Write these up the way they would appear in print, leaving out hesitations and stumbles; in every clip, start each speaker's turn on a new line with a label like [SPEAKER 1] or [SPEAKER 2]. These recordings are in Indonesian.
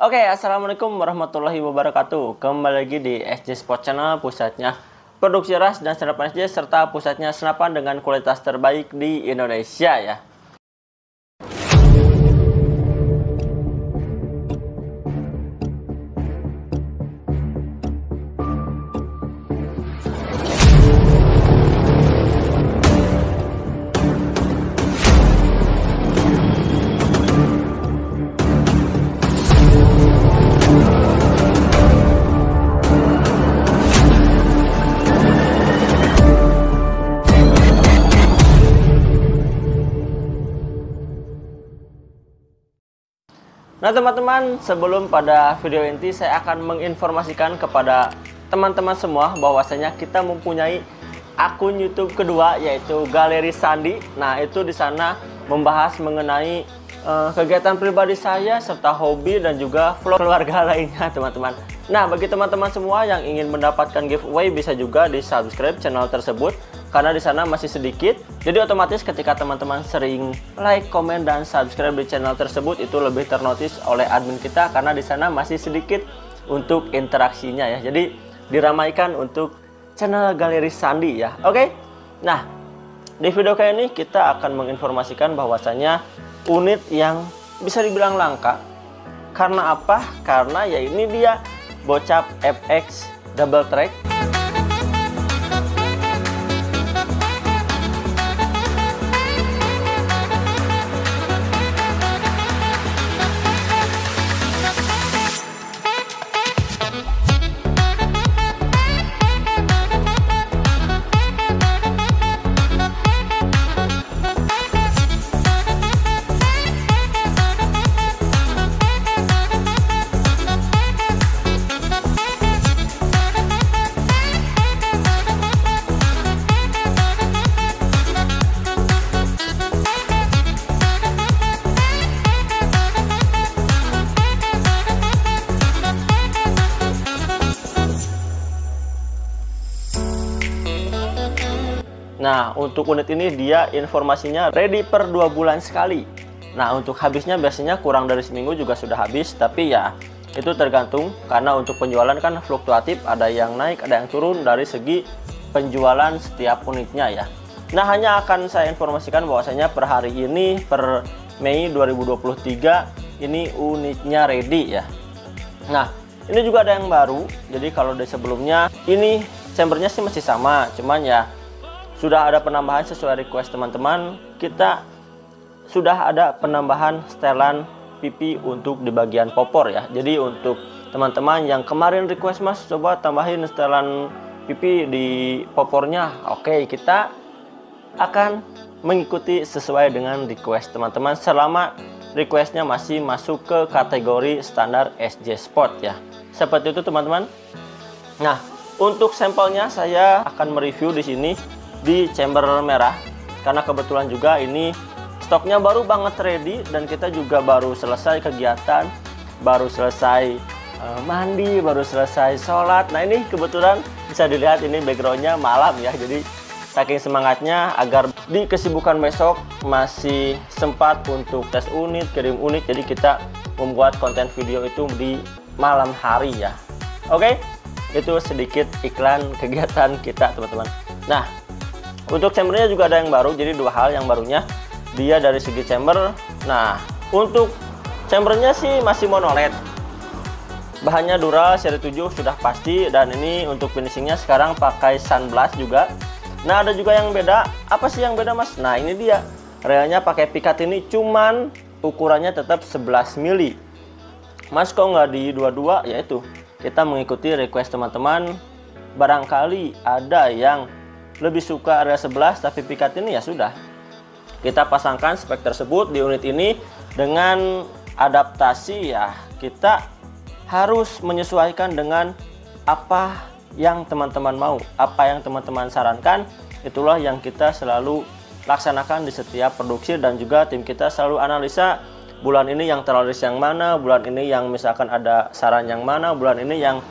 [SPEAKER 1] Oke, assalamualaikum warahmatullahi wabarakatuh. Kembali lagi di SJ Sport Channel, pusatnya produksi ras dan senapan SJ serta pusatnya senapan dengan kualitas terbaik di Indonesia ya. Nah teman-teman, sebelum pada video inti saya akan menginformasikan kepada teman-teman semua bahwasanya kita mempunyai akun YouTube kedua yaitu Galeri Sandi. Nah itu di sana membahas mengenai kegiatan pribadi saya serta hobi dan juga vlog keluarga lainnya teman-teman. Nah bagi teman-teman semua yang ingin mendapatkan giveaway bisa juga di subscribe channel tersebut karena di sana masih sedikit. Jadi otomatis ketika teman-teman sering like, komen, dan subscribe di channel tersebut itu lebih ternotis oleh admin kita karena di sana masih sedikit untuk interaksinya ya. Jadi diramaikan untuk channel Galeri Sandi ya. Oke. Nah, di video kali ini kita akan menginformasikan bahwasanya unit yang bisa dibilang langka. Karena apa? Karena ya ini dia Bocap FX Double Track. Nah, untuk unit ini dia informasinya ready per 2 bulan sekali. Nah, untuk habisnya biasanya kurang dari seminggu juga sudah habis. Tapi ya, itu tergantung karena untuk penjualan kan fluktuatif. Ada yang naik, ada yang turun dari segi penjualan setiap unitnya ya. Nah, hanya akan saya informasikan bahwasanya per hari ini, per Mei 2023, ini unitnya ready ya. Nah, ini juga ada yang baru. Jadi kalau dari sebelumnya, ini chambernya sih masih sama. Cuman ya, sudah ada penambahan sesuai request teman-teman. Kita sudah ada penambahan setelan pipi untuk di bagian popor ya. Jadi untuk teman-teman yang kemarin request mas coba tambahin setelan pipi di popornya, oke, kita akan mengikuti sesuai dengan request teman-teman selama requestnya masih masuk ke kategori standar SJ Sport ya. Seperti itu teman-teman. Nah, untuk sampelnya saya akan mereview di sini di chamber merah karena kebetulan juga ini stoknya baru banget ready dan kita juga baru selesai kegiatan, baru selesai mandi, baru selesai sholat. Nah ini kebetulan bisa dilihat ini backgroundnya malam ya, jadi saking semangatnya agar di kesibukan besok masih sempat untuk tes unit, kirim unit, jadi kita membuat konten video itu di malam hari ya. Oke, itu sedikit iklan kegiatan kita teman-teman. Nah, untuk chambernya juga ada yang baru, jadi dua hal yang barunya. Dia dari segi chamber. Nah, untuk chambernya sih masih monoled. Bahannya Dural seri 7 sudah pasti. Dan ini untuk finishingnya sekarang pakai sunblast juga. Nah, ada juga yang beda. Apa sih yang beda mas? Nah, ini dia. Relnya pakai pikat ini, cuman ukurannya tetap 11 mili. Mas kok nggak di 22? Yaitu kita mengikuti request teman-teman. Barangkali ada yang lebih suka area 11 tapi pikat ini, ya sudah, kita pasangkan spek tersebut di unit ini. Dengan adaptasi ya, kita harus menyesuaikan dengan apa yang teman-teman mau, apa yang teman-teman sarankan. Itulah yang kita selalu laksanakan di setiap produksi, dan juga tim kita selalu analisa bulan ini yang terlaris yang mana, bulan ini yang misalkan ada saran yang mana, bulan ini yang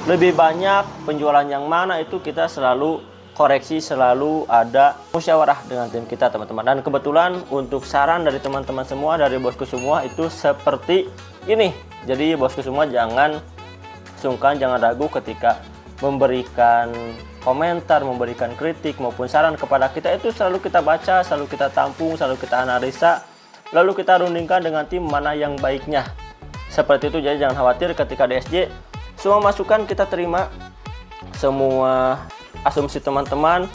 [SPEAKER 1] lebih banyak penjualan yang mana, itu kita selalu koreksi, selalu ada musyawarah dengan tim kita teman-teman. Dan kebetulan untuk saran dari teman-teman semua, dari bosku semua, itu seperti ini. Jadi bosku semua jangan sungkan, jangan ragu ketika memberikan komentar, memberikan kritik maupun saran kepada kita. Itu selalu kita baca, selalu kita tampung, selalu kita analisa, lalu kita rundingkan dengan tim mana yang baiknya. Seperti itu. Jadi jangan khawatir ketika di SJ, semua masukan kita terima, semua asumsi teman-teman,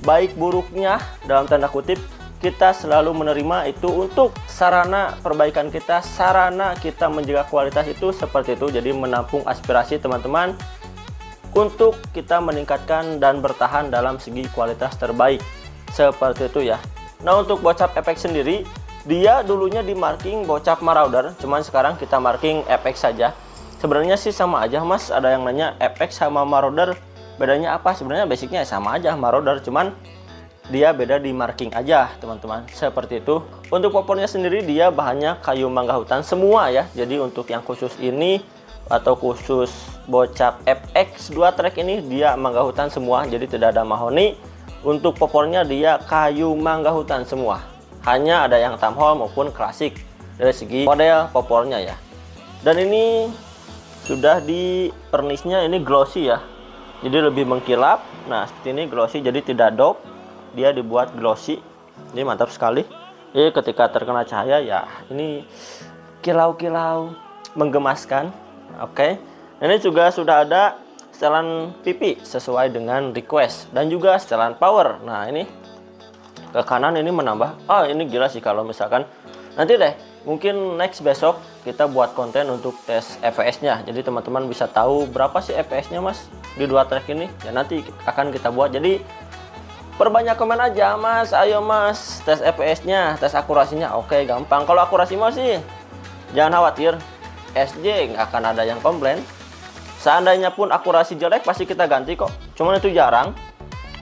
[SPEAKER 1] baik buruknya dalam tanda kutip, kita selalu menerima itu untuk sarana perbaikan kita, sarana kita menjaga kualitas itu seperti itu. Jadi menampung aspirasi teman-teman untuk kita meningkatkan dan bertahan dalam segi kualitas terbaik seperti itu ya. Nah, untuk Bocap FX sendiri, dia dulunya di marking Bocap Marauder, cuman sekarang kita marking FX saja. Sebenarnya sih sama aja mas, ada yang nanya FX sama Marauder bedanya apa? Sebenarnya basicnya sama aja Marauder, cuman dia beda di marking aja teman-teman, seperti itu. Untuk popornya sendiri dia bahannya kayu mangga hutan semua ya. Jadi untuk yang khusus ini atau khusus Bocap FX 2 track ini dia mangga hutan semua, jadi tidak ada mahoni. Untuk popornya dia kayu mangga hutan semua, hanya ada yang tamhol maupun klasik dari segi model popornya ya. Dan ini sudah di pernisnya ini glossy ya, jadi lebih mengkilap. Nah seperti ini glossy, jadi tidak dope, dia dibuat glossy. Ini mantap sekali. Jadi ketika terkena cahaya ya ini kilau-kilau menggemaskan. Oke. Ini juga sudah ada setelan pipi sesuai dengan request dan juga setelan power. Nah ini ke kanan ini menambah. Oh ini gila sih kalau misalkan nanti deh mungkin next besok kita buat konten untuk tes FPS-nya. Jadi teman-teman bisa tahu berapa sih FPS-nya mas di 2 track ini. Ya nanti akan kita buat. Jadi perbanyak komen aja mas, ayo mas tes FPS-nya, tes akurasinya. Oke gampang. Kalau akurasi masih jangan khawatir, SJ nggak akan ada yang komplain. Seandainya pun akurasi jelek pasti kita ganti kok. Cuman itu jarang.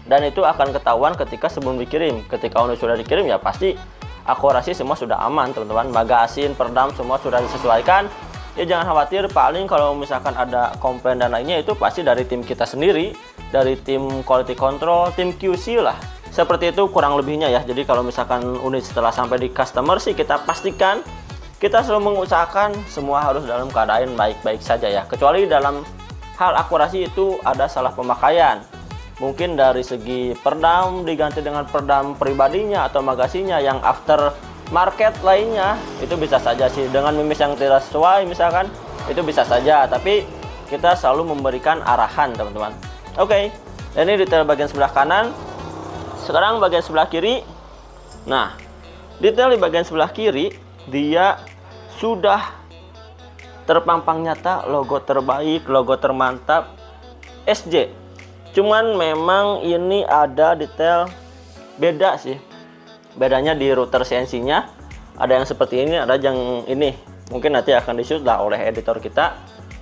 [SPEAKER 1] Dan itu akan ketahuan ketika sebelum dikirim. Ketika owner sudah dikirim ya pasti akurasi semua sudah aman teman-teman. Magasin, perdam semua sudah disesuaikan. Ya jangan khawatir, paling kalau misalkan ada komplain dan lainnya itu pasti dari tim kita sendiri, dari tim quality control, tim QC lah. Seperti itu kurang lebihnya ya. Jadi kalau misalkan unit setelah sampai di customer sih kita pastikan, kita selalu mengusahakan semua harus dalam keadaan baik-baik saja ya. Kecuali dalam hal akurasi itu ada salah pemakaian. Mungkin dari segi perdam diganti dengan perdam pribadinya atau magasinnya yang after market lainnya, itu bisa saja sih. Dengan mimis yang tidak sesuai misalkan, itu bisa saja. Tapi kita selalu memberikan arahan teman-teman. Oke, ini detail bagian sebelah kanan. Sekarang bagian sebelah kiri. Nah, detail di bagian sebelah kiri dia sudah terpampang nyata logo terbaik, logo termantap SJ. Cuman memang ini ada detail beda sih. Bedanya di router CNC-nya. Ada yang seperti ini, ada yang ini. Mungkin nanti akan di-shoot lah oleh editor kita,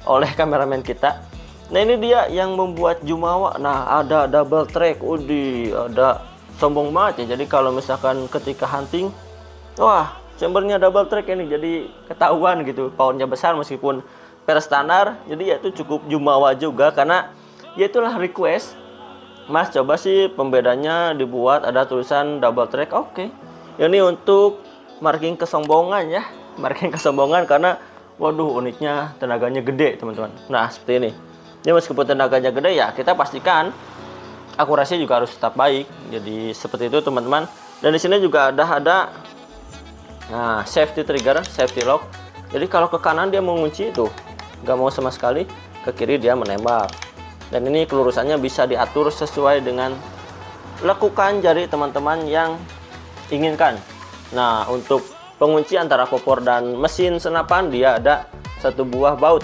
[SPEAKER 1] oleh kameramen kita. Nah ini dia yang membuat Jumawa. Nah ada double track, ada sombong banget ya. Jadi kalau misalkan ketika hunting, wah chambernya double track ini, jadi ketahuan gitu poundnya besar meskipun per standar. Jadi ya itu cukup Jumawa juga, karena ya itulah request. Mas coba sih pembedanya dibuat ada tulisan double track. Oke. Ini untuk marking kesombongan ya, marking kesombongan karena waduh unitnya tenaganya gede teman-teman. Nah seperti ini. Jadi meskipun tenaganya gede ya kita pastikan akurasi juga harus tetap baik. Jadi seperti itu teman-teman. Dan di sini juga ada nah safety trigger, safety lock. Jadi kalau ke kanan dia mengunci itu, nggak mau sama sekali. Ke kiri dia menembak. Dan ini kelurusannya bisa diatur sesuai dengan lekukan jari teman-teman yang inginkan. Nah untuk pengunci antara popor dan mesin senapan dia ada satu buah baut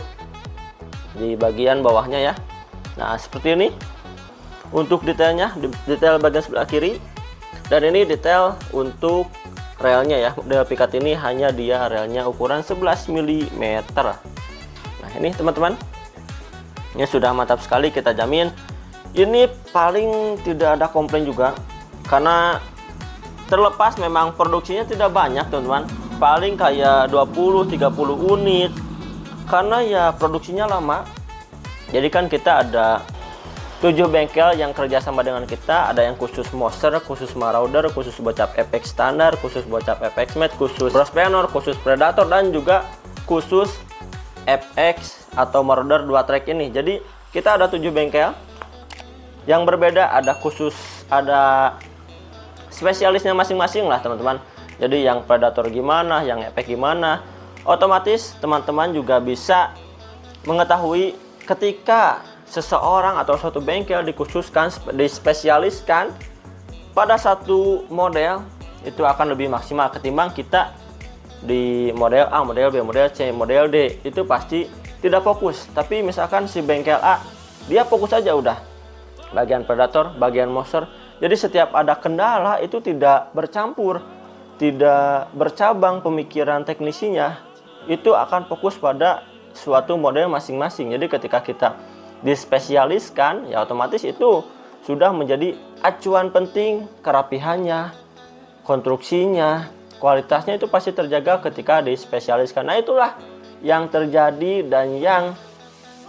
[SPEAKER 1] di bagian bawahnya ya. Nah seperti ini untuk detailnya, detail bagian sebelah kiri. Dan ini detail untuk relnya ya. Model pikat ini hanya dia relnya ukuran 11 mm. Nah ini teman-teman, ini sudah mantap sekali, kita jamin. Ini paling tidak ada komplain juga, karena terlepas memang produksinya tidak banyak teman-teman, paling kayak 20-30 unit, karena ya produksinya lama. Jadi kan kita ada 7 bengkel yang kerjasama dengan kita. Ada yang khusus Monster, khusus Marauder, khusus Bocap FX standar, khusus Bocap FX Matte, khusus Grosvenor, khusus Predator, dan juga khusus FX atau Marauder 2 track ini. Jadi kita ada 7 bengkel yang berbeda, ada khusus, ada spesialisnya masing-masing lah teman-teman. Jadi yang Predator gimana, yang FX gimana, otomatis teman-teman juga bisa mengetahui ketika seseorang atau suatu bengkel dikhususkan, dispesialiskan pada satu model, itu akan lebih maksimal ketimbang kita di model A, model B, model C, model D. Itu pasti tidak fokus. Tapi misalkan si bengkel A, dia fokus aja udah bagian Predator, bagian Monster. Jadi setiap ada kendala itu tidak bercampur, tidak bercabang pemikiran teknisinya, itu akan fokus pada suatu model masing-masing. Jadi ketika kita dispesialiskan, ya otomatis itu sudah menjadi acuan penting. Kerapihannya, konstruksinya, kualitasnya itu pasti terjaga ketika dispesialiskan. Nah itulah yang terjadi dan yang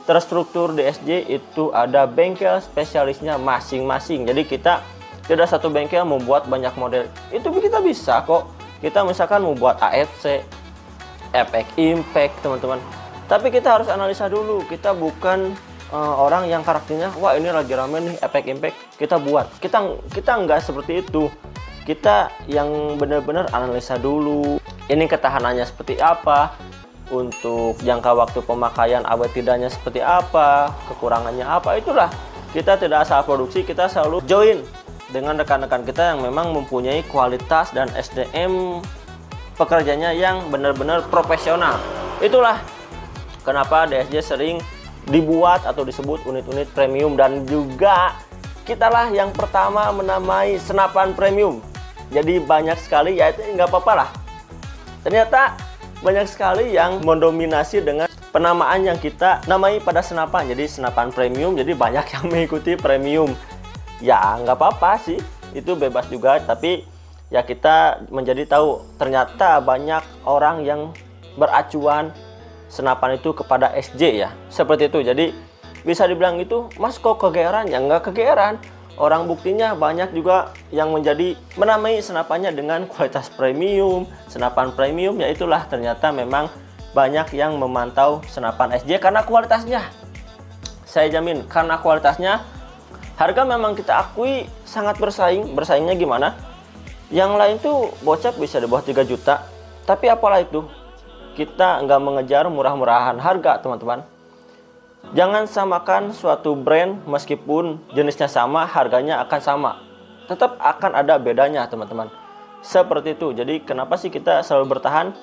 [SPEAKER 1] terstruktur di SJ, itu ada bengkel spesialisnya masing-masing. Jadi kita tidak satu bengkel membuat banyak model, itu kita bisa kok. Kita misalkan membuat AFC, FX Impact teman-teman, tapi kita harus analisa dulu. Kita bukan orang yang karakternya wah ini lagi rame nih FX Impact kita buat. Kita nggak seperti itu. Kita yang benar-benar analisa dulu, ini ketahanannya seperti apa, untuk jangka waktu pemakaian awet tidaknya seperti apa, kekurangannya apa. Itulah, kita tidak asal produksi, kita selalu join dengan rekan-rekan kita yang memang mempunyai kualitas dan SDM pekerjanya yang benar-benar profesional. Itulah kenapa DSJ sering dibuat atau disebut unit-unit premium, dan juga kitalah yang pertama menamai senapan premium. Jadi banyak sekali, ya itu nggak apa-apa lah. Ternyata banyak sekali yang mendominasi dengan penamaan yang kita namai pada senapan. Jadi senapan premium, jadi banyak yang mengikuti premium. Ya nggak apa-apa sih, itu bebas juga. Tapi ya kita menjadi tahu ternyata banyak orang yang beracuan senapan itu kepada SJ ya, seperti itu. Jadi bisa dibilang itu, Mas kok kegeeran? Ya nggak kegeeran. Orang buktinya banyak juga yang menamai senapannya dengan kualitas premium, senapan premium. Ya itulah, ternyata memang banyak yang memantau senapan SJ karena kualitasnya. Saya jamin karena kualitasnya. Harga memang kita akui sangat bersaing. Bersaingnya gimana? Yang lain tuh bocap bisa di bawah 3 juta. Tapi apalah itu, kita nggak mengejar murah-murahan harga teman-teman. Jangan samakan suatu brand, meskipun jenisnya sama, harganya akan sama. Tetap akan ada bedanya teman-teman. Seperti itu. Jadi kenapa sih kita selalu bertahan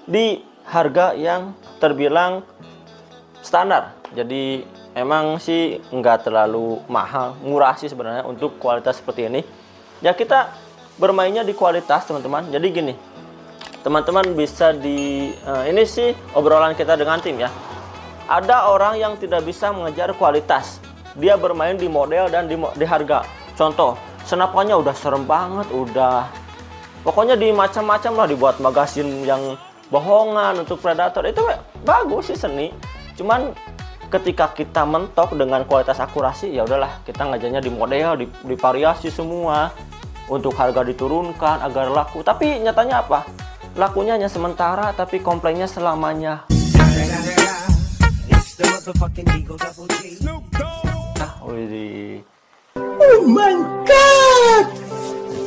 [SPEAKER 1] di harga yang terbilang standar. Jadi emang sih nggak terlalu mahal, murah sih sebenarnya untuk kualitas seperti ini. Ya kita bermainnya di kualitas teman-teman. Jadi gini, teman-teman bisa ini sih obrolan kita dengan tim ya. Ada orang yang tidak bisa mengejar kualitas, dia bermain di model dan di harga. Contoh, senapannya udah serem banget, udah pokoknya di macam-macam lah, dibuat magazin yang bohongan untuk Predator. Itu bagus sih, seni. Cuman ketika kita mentok dengan kualitas akurasi, ya udahlah, kita ngajarnya di model, di variasi semua, untuk harga diturunkan agar laku. Tapi nyatanya apa? Lakunya hanya sementara, tapi komplainnya selamanya.
[SPEAKER 2] Oh my god!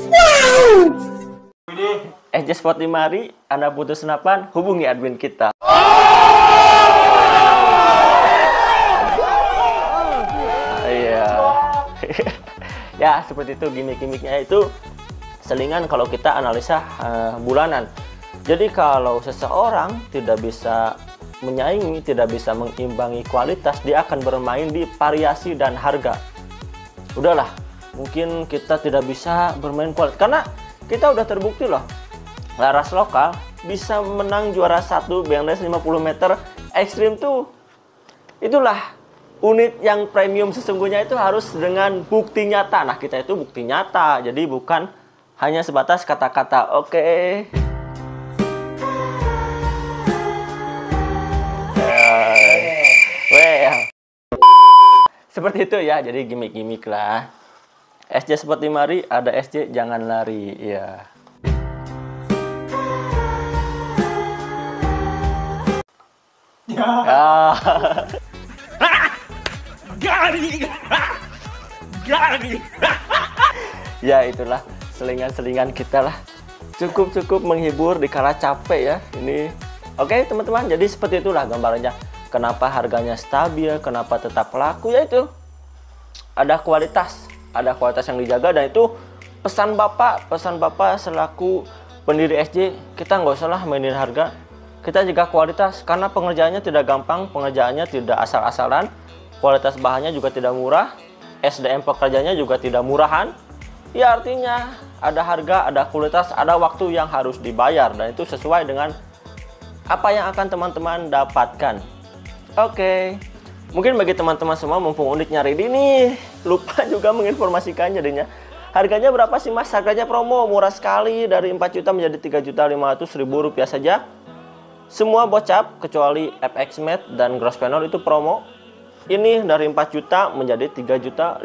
[SPEAKER 2] Wow!
[SPEAKER 1] SJ Sport 5 hari, Anda butuh senapan, hubungi admin kita. Iya. Ya seperti itu gimmick-gimmicknya, itu selingan kalau kita analisa bulanan. Jadi kalau seseorang tidak bisa menyaingi, tidak bisa mengimbangi kualitas, dia akan bermain di variasi dan harga. Udahlah, mungkin kita tidak bisa bermain kualitas karena kita udah terbukti loh, Laras lokal bisa menang juara 1 BMX 50 meter ekstrim tuh. Itulah unit yang premium sesungguhnya, itu harus dengan bukti nyata. Nah kita itu bukti nyata, jadi bukan hanya sebatas kata-kata. Oke. Seperti itu ya, jadi gimmick-gimmick lah. SJ seperti mari, ada SJ jangan lari ya. Ya. Ya itulah selingan-selingan kita lah. Cukup menghibur di kala capek ya ini. Oke teman-teman, jadi seperti itulah gambarannya. Kenapa harganya stabil, kenapa tetap laku, yaitu ada kualitas yang dijaga. Dan itu pesan bapak selaku pendiri SJ, kita nggak usah lah mainin harga, kita jaga kualitas, karena pengerjaannya tidak gampang, pengerjaannya tidak asal-asalan, kualitas bahannya juga tidak murah, SDM pekerjanya juga tidak murahan. Ya artinya ada harga, ada kualitas, ada waktu yang harus dibayar, dan itu sesuai dengan apa yang akan teman-teman dapatkan. Oke, mungkin bagi teman-teman semua mumpung unit nyari ini, lupa juga menginformasikan jadinya. Harganya berapa sih mas? Harganya promo, murah sekali, dari 4 juta menjadi 3.500.000 rupiah saja. Semua bocap kecuali FX Matte dan Gross Panel itu promo. Ini dari 4 juta menjadi 3.500.000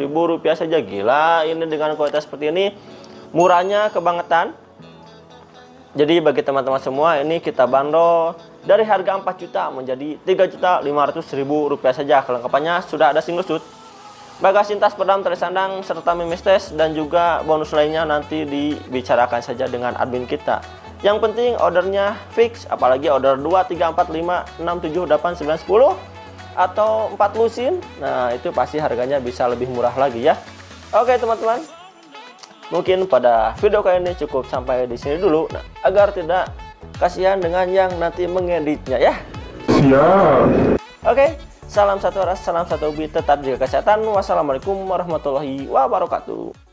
[SPEAKER 1] rupiah saja. Gila, ini dengan kualitas seperti ini, murahnya kebangetan. Jadi bagi teman-teman semua, ini kita bandrol dari harga 4 juta menjadi 3.500.000 rupiah saja. Kelengkapannya sudah ada single shoot, bagasi tas, pedam, tali sandang, serta mimis tes, dan juga bonus lainnya nanti dibicarakan saja dengan admin kita. Yang penting ordernya fix, apalagi order 2, 3, 4, 5, 6, 7, 8, 9, 10 atau 4 lusin. Nah itu pasti harganya bisa lebih murah lagi ya. Oke teman-teman, mungkin pada video kali ini cukup sampai di sini dulu. Nah, agar tidak kasihan dengan yang nanti mengeditnya ya. Siap. Oke, salam satu ras, salam satu hobi, tetap jaga kesehatan. Wassalamualaikum warahmatullahi wabarakatuh.